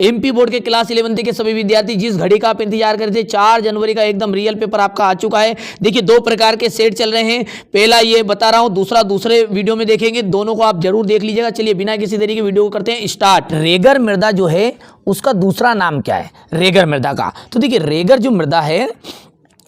MP board के class 11 के सभी विद्यार्थी जिस घड़ी का आप इंतजार कर रहे थे 4 जनवरी का एकदम रियल पेपर आपका आ चुका है। देखिए 2 प्रकार के सेट चल रहे हैं, पहला ये बता रहा हूं, दूसरा दूसरे वीडियो में देखेंगे, दोनों को आप जरूर देख लीजिएगा। चलिए बिना किसी देरी के वीडियो को करते हैं स्टार्ट। रेगर मृदा जो है उसका दूसरा नाम क्या है रेगर मृदा का? तो देखिए रेगर जो मृदा है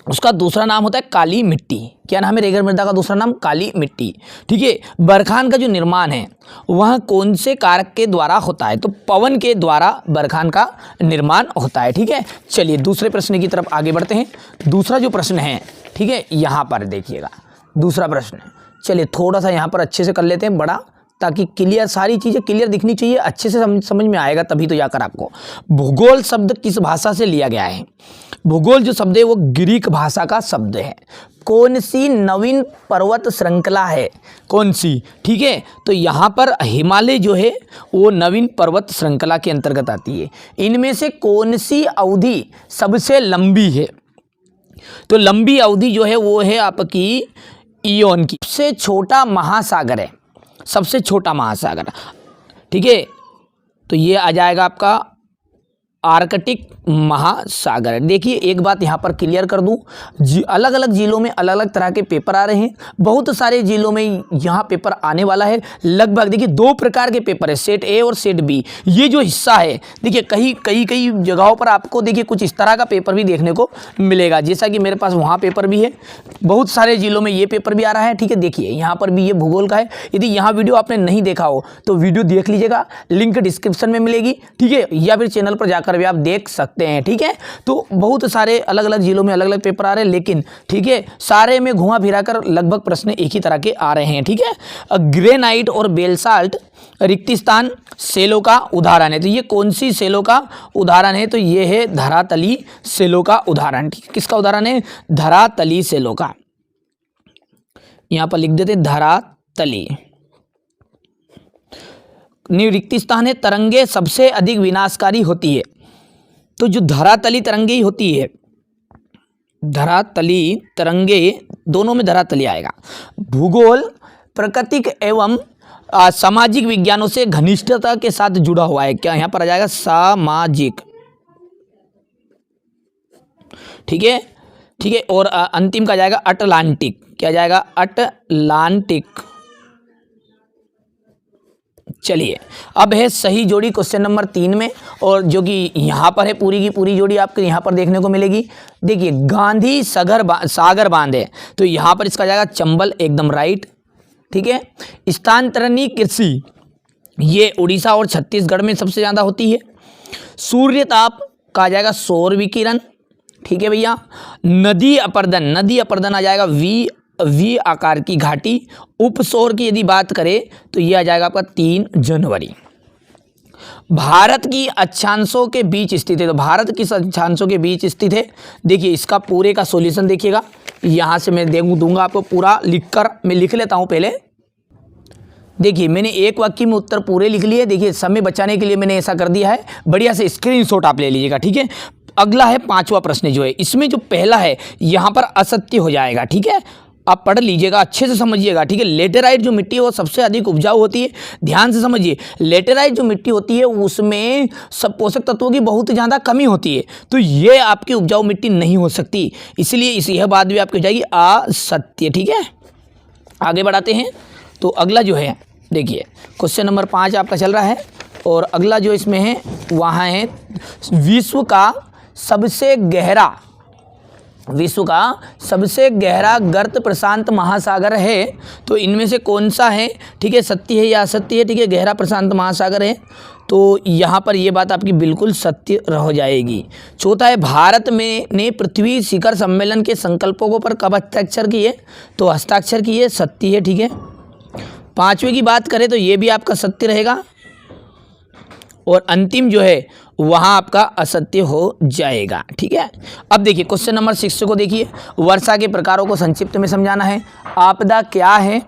उसका दूसरा नाम होता है काली मिट्टी। क्या नाम है रेगर मृदा का दूसरा नाम? काली मिट्टी। ठीक है, बरखान का जो निर्माण है वह कौन से कारक के द्वारा होता है? तो पवन के द्वारा बरखान का निर्माण होता है। ठीक है, चलिए दूसरे प्रश्न की तरफ आगे बढ़ते हैं। दूसरा जो प्रश्न है, ठीक है, यहाँ पर देखिएगा दूसरा प्रश्न। चलिए थोड़ा सा यहाँ पर अच्छे से कर लेते हैं बड़ा, ताकि क्लियर सारी चीज़ें क्लियर दिखनी चाहिए, अच्छे से समझ में आएगा तभी तो जाकर आपको। भूगोल शब्द किस भाषा से लिया गया है? भूगोल जो शब्द है वो ग्रीक भाषा का शब्द है। कौन सी नवीन पर्वत श्रृंखला है? कौन सी? ठीक है, तो यहाँ पर हिमालय जो है वो नवीन पर्वत श्रृंखला के अंतर्गत आती है। इनमें से कौन सी अवधि सबसे लंबी है? तो लंबी अवधि जो है वो है आपकी ईयोन की। सबसे छोटा महासागर है, सबसे छोटा महासागर, ठीक है, तो ये आ जाएगा आपका आर्कटिक महासागर। देखिए एक बात यहाँ पर क्लियर कर दूँ, अलग अलग जिलों में अलग अलग तरह के पेपर आ रहे हैं, बहुत सारे जिलों में यहाँ पेपर आने वाला है। लगभग देखिए 2 प्रकार के पेपर है, सेट ए और सेट बी। ये जो हिस्सा है देखिए कई जगहों पर आपको देखिए कुछ इस तरह का पेपर भी देखने को मिलेगा, जैसा कि मेरे पास वहाँ पेपर भी है, बहुत सारे जिलों में ये पेपर भी आ रहा है। ठीक है, देखिए यहाँ पर भी ये भूगोल का है। यदि यहाँ वीडियो आपने नहीं देखा हो तो वीडियो देख लीजिएगा, लिंक डिस्क्रिप्शन में मिलेगी। ठीक है, या फिर चैनल पर जाकर भी आप देख सकते हैं। ठीक है, तो बहुत सारे अलग अलग जिलों में अलग अलग पेपर आ रहे हैं, लेकिन ठीक है सारे में घुमा फिरा कर लगभग प्रश्न एक ही तरह के आ रहे हैं। ठीक है, ग्रेनाइट और बेलसाल्ट रिक्तिस्थान सेलों का उदाहरण है। तो ये कौन सी सेलों का उदाहरण है? तो ये है धरातली सेलों का उदाहरण। ठीक है, किसका उदाहरण है? धरातली सेलों का। यहां पर लिख देते धरातली। रिक्तिस्थान है, तरंगे सबसे अधिक विनाशकारी होती है। तो जो धरातली तरंगे ही होती है, धरातली तरंगे, दोनों में धरातली आएगा। भूगोल प्राकृतिक एवं सामाजिक विज्ञानों से घनिष्ठता के साथ जुड़ा हुआ है। क्या यहाँ पर आ जाएगा? सामाजिक। ठीक है, ठीक है, और अंतिम का जाएगा अटलांटिक। क्या जाएगा? अटलांटिक। चलिए अब है सही जोड़ी क्वेश्चन नंबर 3 में, और जो कि यहाँ पर है पूरी की पूरी जोड़ी आपको यहाँ पर देखने को मिलेगी। देखिए गांधी सागर बांध है, तो यहाँ पर इसका जाएगा चंबल, एकदम राइट। ठीक है, स्थानांतरणीय कृषि ये उड़ीसा और छत्तीसगढ़ में सबसे ज़्यादा होती है। सूर्य ताप का आ जाएगा सौर विकिरण। ठीक है भैया, नदी अपर्दन आ जाएगा वी आकार की घाटी। उपसौर की यदि बात करें तो यह आ जाएगा आपका 3 जनवरी। भारत की अक्षांशों के बीच स्थित है, तो भारत किस अक्षांशों के बीच स्थित है? देखिए इसका पूरे का सॉल्यूशन देखिएगा, यहाँ से मैं दूंगा आपको पूरा लिखकर। मैं लिख लेता हूँ पहले। देखिए मैंने एक वाक्य में उत्तर पूरे लिख लिए। देखिए समय बचाने के लिए मैंने ऐसा कर दिया है, बढ़िया से स्क्रीनशॉट आप ले लीजिएगा। ठीक है, अगला है 5वां प्रश्न जो है, इसमें जो पहला है यहाँ पर असत्य हो जाएगा। ठीक है, आप पढ़ लीजिएगा, अच्छे से समझिएगा। ठीक है, लेटेराइट जो मिट्टी है वो सबसे अधिक उपजाऊ होती है। ध्यान से समझिए, लेटेराइट जो मिट्टी होती है उसमें सब पोषक तत्वों की बहुत ज़्यादा कमी होती है, तो ये आपकी उपजाऊ मिट्टी नहीं हो सकती, इसलिए यह बात भी आपकी हो जाएगी असत्य। ठीक है, आगे बढ़ाते हैं। तो अगला जो है देखिए क्वेश्चन नंबर 5 आपका चल रहा है, और अगला जो इसमें है वहाँ है विश्व का सबसे गहरा गर्त प्रशांत महासागर है। तो इनमें से कौन सा है? ठीक है, सत्य है या असत्य है? ठीक है, गहरा प्रशांत महासागर है, तो यहाँ पर ये बात आपकी बिल्कुल सत्य हो जाएगी। चौथा है भारत में ने पृथ्वी शिखर सम्मेलन के संकल्पों पर कब हस्ताक्षर किए? तो हस्ताक्षर किए, सत्य है। ठीक है, 5वें की बात करें तो ये भी आपका सत्य रहेगा, और अंतिम जो है वहाँ आपका असत्य हो जाएगा। ठीक है, अब देखिए क्वेश्चन नंबर 6 को देखिए। वर्षा के प्रकारों को संक्षिप्त में समझाना है। आपदा क्या है?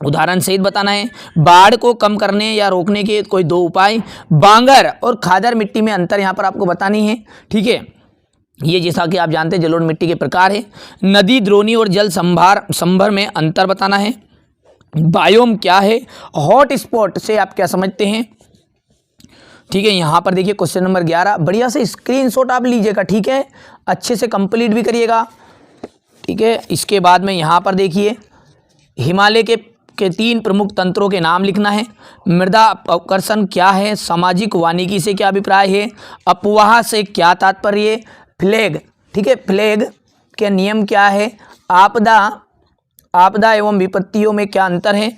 उदाहरण सहित बताना है। बाढ़ को कम करने या रोकने के कोई 2 उपाय। बांगर और खादर मिट्टी में अंतर यहाँ पर आपको बतानी है। ठीक है, ये जैसा कि आप जानते हैं जलोढ़ मिट्टी के प्रकार है। नदी द्रोणी और जल संभर में अंतर बताना है। बायोम क्या है? हॉट स्पॉट से आप क्या समझते हैं? ठीक है। यहाँ पर देखिए क्वेश्चन नंबर 11, बढ़िया से स्क्रीनशॉट आप लीजिएगा, ठीक है, अच्छे से कंप्लीट भी करिएगा, ठीक है। इसके बाद में यहाँ पर देखिए हिमालय के 3 प्रमुख तंत्रों के नाम लिखना है। मृदा अपकर्षण क्या है, सामाजिक वानिकी से क्या अभिप्राय है, अपवाह से क्या तात्पर्य, फ्लैग, ठीक है, फ्लैग के नियम क्या है, आपदा एवं विपत्तियों में क्या अंतर है,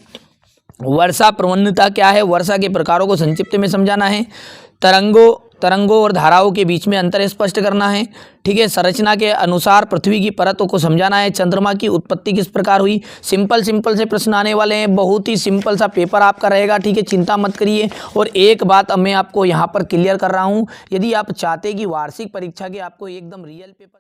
वर्षा प्रवणता क्या है, वर्षा के प्रकारों को संक्षिप्त में समझाना है, तरंगों और धाराओं के बीच में अंतर स्पष्ट करना है, ठीक है। संरचना के अनुसार पृथ्वी की परतों को समझाना है, चंद्रमा की उत्पत्ति किस प्रकार हुई। सिंपल से प्रश्न आने वाले हैं, बहुत ही सिंपल सा पेपर आपका रहेगा, ठीक है, चिंता मत करिए। और एक बात अब मैं आपको यहाँ पर क्लियर कर रहा हूँ, यदि आप चाहते कि वार्षिक परीक्षा के आपको एकदम रियल पेपर